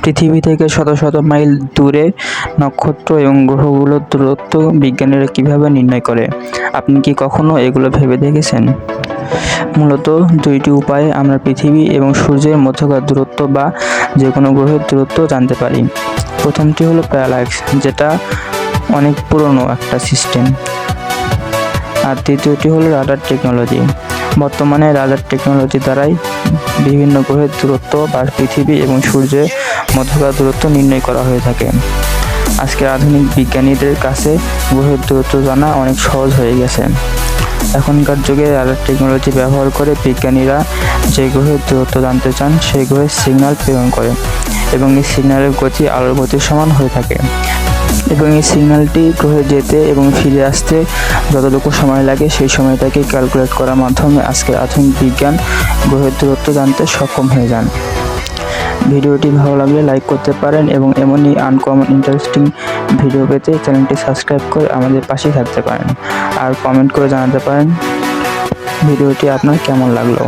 পৃথিবী থেকে শত শত মাইল দূরে নক্ষত্র এবং গ্রহগুলোর দূরত্ব বিজ্ঞানীরা কিভাবে নির্ণয় করে? আপনি কি কখনো এগুলো ভেবে দেখেছেন? মূলত দুইটি উপায়ে আমরা পৃথিবী এবং সূর্যের মধ্যকার দূরত্ব বা যে কোনো গ্রহের দূরত্ব জানতে পারি। প্রথমটি হলো প্যারাল্যাক্স, যেটা অনেক পুরনো একটা সিস্টেম। আর দ্বিতীয়টি হলো রাডার টেকনোলজি। বর্তমানে রাডার টেকনোলজি দ্বারাই বিভিন্ন গ্রহের দূরত্ব বা পৃথিবী এবং সূর্যের মধ্যকার দূরত্ব নির্ণয় করা হয়ে থাকে। আজকের আধুনিক বিজ্ঞানীদের কাছে গ্রহের দূরত্ব জানা অনেক সহজ হয়ে গেছে। এখনকার যুগে রাডার টেকনোলজি ব্যবহার করে বিজ্ঞানীরা যে গ্রহের দূরত্ব জানতে চান সেই গ্রহের সিগন্যাল প্রেরণ করে এবং এই সিগন্যালের গতি আলোর গতির সমান হয়ে থাকে এবং এই সিগন্যালটি গ্রহে যেতে এবং ফিরে আসতে যতটুকু সময় লাগে সেই সময়টাকে ক্যালকুলেট করার মাধ্যমে আজকের আধুনিক বিজ্ঞান গ্রহের দূরত্ব জানতে সক্ষম হয়ে যান। ভিডিওটি ভালো লাগলে লাইক করতে পারেন এবং এমনই আনকমন ইন্টারেস্টিং ভিডিও পেতে চ্যানেলটি সাবস্ক্রাইব করে আমাদের পাশেই থাকতে পারেন আর কমেন্ট করে জানাতে পারেন ভিডিওটি আপনার কেমন লাগলো।